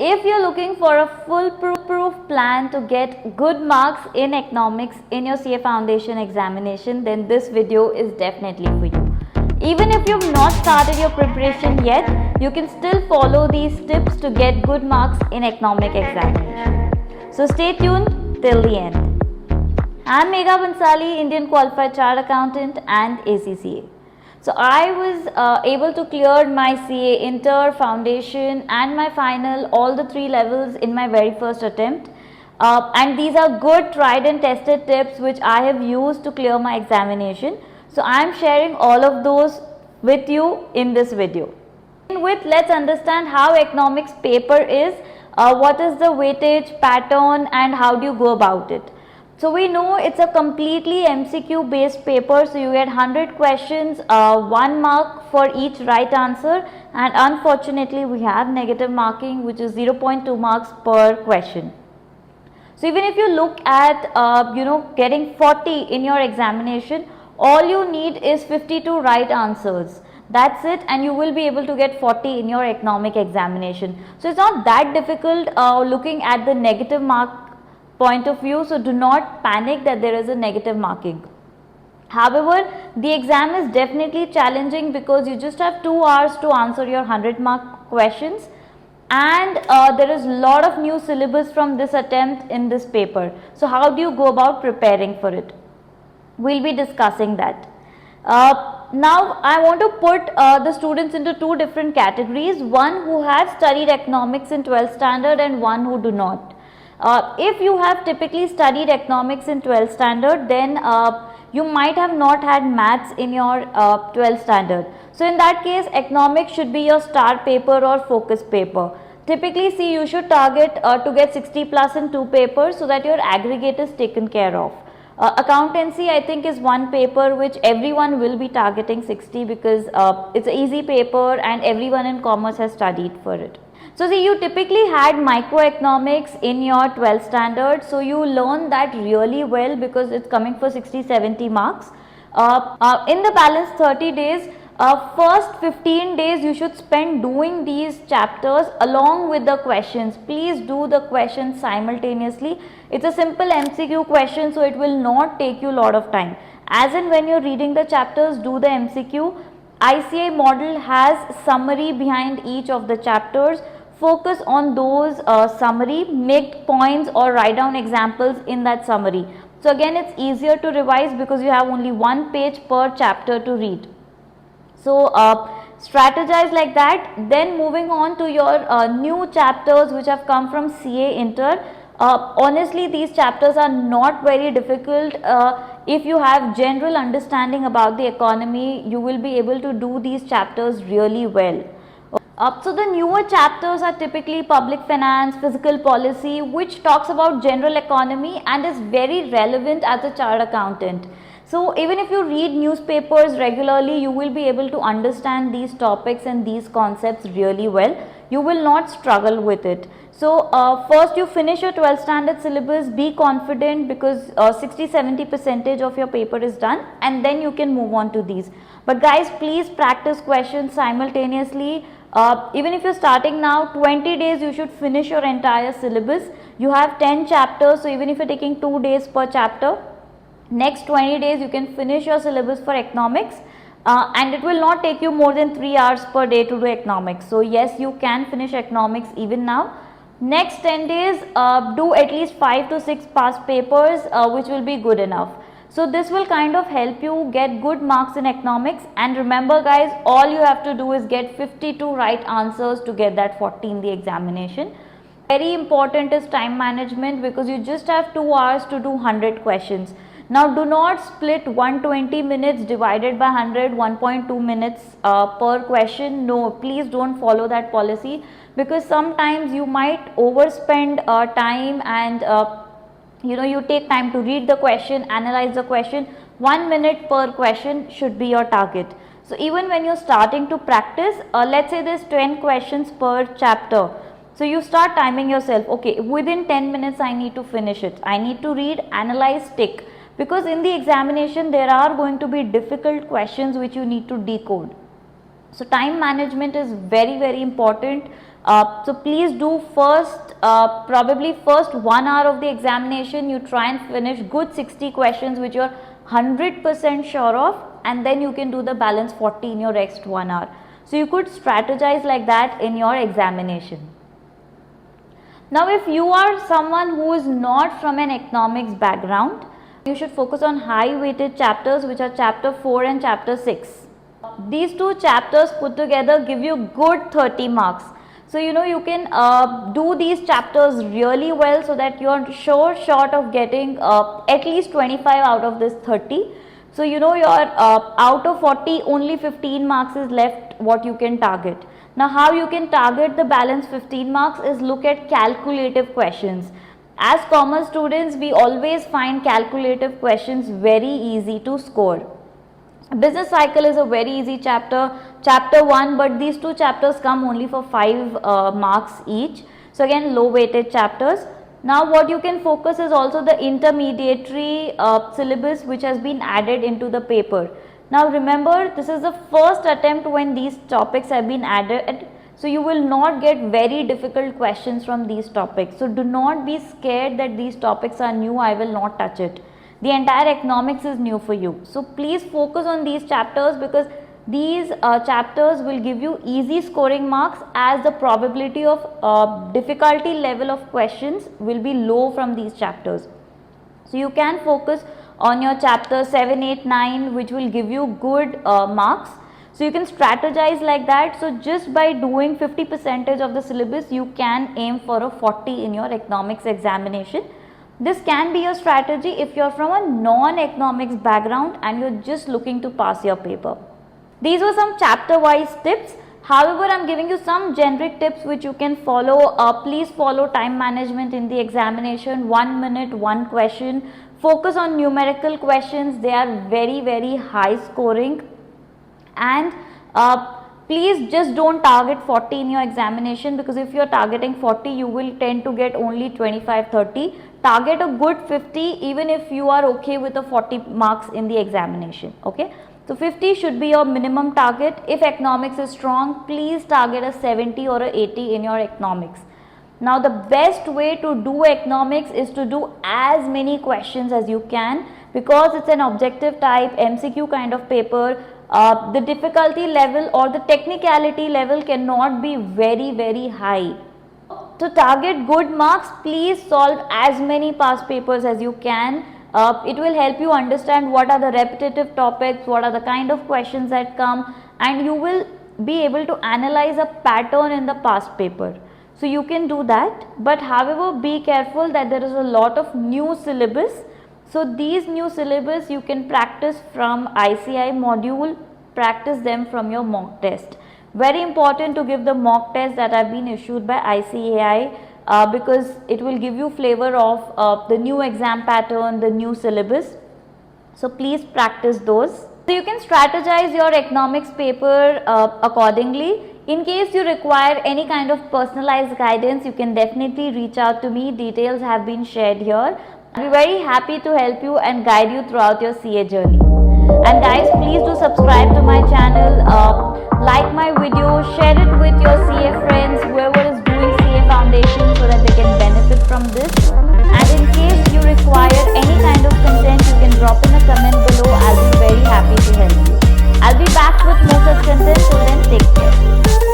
If you're looking for a foolproof plan to get good marks in economics in your CA Foundation examination, then this video is definitely for you. Even if you've not started your preparation yet, you can still follow these tips to get good marks in economic examination. So stay tuned till the end. I'm Megha Bansali, Indian Qualified Chartered Accountant and ACCA. So I was able to clear my CA Inter, Foundation and my final, all the 3 levels in my very first attempt. And these are good tried and tested tips which I have used to clear my examination. So I am sharing all of those with you in this video. Let's understand how economics paper is, what is the weightage pattern and how do you go about it. So we know it's a completely MCQ based paper, so you get 100 questions, 1 mark for each right answer, and unfortunately we have negative marking which is 0.2 marks per question. So even if you look at getting 40 in your examination, all you need is 52 right answers. That's it, and you will be able to get 40 in your economic examination. So it's not that difficult looking at the negative mark point of view, so do not panic that there is a negative marking. However, the exam is definitely challenging because you just have 2 hours to answer your 100 mark questions, and there is a lot of new syllabus from this attempt in this paper. So how do you go about preparing for it? We'll be discussing that. Now I want to put the students into 2 different categories, one who has studied economics in 12th standard and one who do not. If you have typically studied economics in 12th standard, then you might have not had maths in your 12th standard. So in that case, economics should be your star paper or focus paper. Typically, see, you should target to get 60 plus in 2 papers so that your aggregate is taken care of. Accountancy, I think, is one paper which everyone will be targeting 60 because it's an easy paper and everyone in commerce has studied for it. So see, you typically had microeconomics in your 12th standard, so you learn that really well because it's coming for 60-70 marks. In the balance 30 days, first 15 days you should spend doing these chapters along with the questions. Please do the questions simultaneously. It's a simple MCQ question, so it will not take you a lot of time. As in when you're reading the chapters, do the MCQ. ICAI model has summary behind each of the chapters. Focus on those summary, make points or write down examples in that summary. So again, it's easier to revise because you have only 1 page per chapter to read. So strategize like that. Then moving on to your new chapters which have come from CA Inter. Honestly, these chapters are not very difficult. If you have general understanding about the economy, you will be able to do these chapters really well. So the newer chapters are typically public finance, fiscal policy, which talks about general economy and is very relevant as a chartered accountant. So even if you read newspapers regularly, you will be able to understand these topics and these concepts really well. You will not struggle with it. So first you finish your 12th standard syllabus, be confident because 60-70% of your paper is done, and then you can move on to these. But guys, please practice questions simultaneously. Even if you're starting now, 20 days you should finish your entire syllabus. You have 10 chapters, so even if you're taking 2 days per chapter, next 20 days you can finish your syllabus for economics, and it will not take you more than 3 hours per day to do economics. So yes, you can finish economics even now. Next 10 days, do at least 5 to 6 past papers, which will be good enough. So this will kind of help you get good marks in economics, and remember guys, all you have to do is get 52 right answers to get that 40 in the examination. Very important is time management because you just have 2 hours to do 100 questions. Now do not split 120 minutes divided by 100, 1.2 minutes per question. No, please don't follow that policy because sometimes you might overspend time and you take time to read the question, analyze the question. 1 minute per question should be your target. So even when you're starting to practice, let's say there's 10 questions per chapter. So you start timing yourself, okay, within 10 minutes I need to finish it. I need to read, analyze, tick. Because in the examination there are going to be difficult questions which you need to decode. So time management is very important. So please do first, probably first 1 hour of the examination, you try and finish good 60 questions which you're 100% sure of, and then you can do the balance 40 in your next 1 hour. So you could strategize like that in your examination. Now if you are someone who is not from an economics background, you should focus on high weighted chapters which are chapter 4 and chapter 6. These two chapters put together give you good 30 marks. So you can do these chapters really well, so that you are short of getting at least 25 out of this 30. So your out of 40 only 15 marks is left what you can target. Now how you can target the balance 15 marks is look at calculative questions. As commerce students, we always find calculative questions very easy to score. Business cycle is a very easy chapter 1, but these two chapters come only for 5 marks each. So again, low weighted chapters. Now what you can focus is also the intermediary syllabus which has been added into the paper. Now remember, this is the first attempt when these topics have been added, so you will not get very difficult questions from these topics. So do not be scared that these topics are new, I will not touch it. The entire economics is new for you. So please focus on these chapters, because these chapters will give you easy scoring marks, as the probability of difficulty level of questions will be low from these chapters. So you can focus on your chapter 7, 8, 9 which will give you good marks. So you can strategize like that. So just by doing 50% of the syllabus, you can aim for a 40 in your economics examination. This can be your strategy if you are from a non-economics background and you are just looking to pass your paper. These were some chapter wise tips. However, I am giving you some generic tips which you can follow. Please follow time management in the examination. 1 minute, 1 question. Focus on numerical questions. They are very high scoring. And please just don't target 40 in your examination, because if you are targeting 40, you will tend to get only 25-30. Target a good 50 even if you are okay with the 40 marks in the examination. Okay. So 50 should be your minimum target. If economics is strong, please target a 70 or a 80 in your economics. Now the best way to do economics is to do as many questions as you can, because it's an objective type MCQ kind of paper. The difficulty level or the technicality level cannot be very high. To target good marks, please solve as many past papers as you can. It will help you understand what are the repetitive topics, what are the kind of questions that come, and you will be able to analyze a pattern in the past paper. So you can do that, but however be careful that there is a lot of new syllabus. So these new syllabus you can practice from ICI module, practice them from your mock test. Very important to give the mock test that have been issued by ICAI, because it will give you flavor of the new exam pattern, the new syllabus. So please practice those. So you can strategize your economics paper accordingly. In case you require any kind of personalized guidance, you can definitely reach out to me. Details have been shared here. I'll be very happy to help you and guide you throughout your CA journey. And guys, please do subscribe to my channel, like my video, share it with your CA friends, whoever is doing CA Foundation, so that they can benefit from this. And in case you require any kind of content, you can drop in a comment below. I'll be very happy to help you. I'll be back with more such content, so then take care.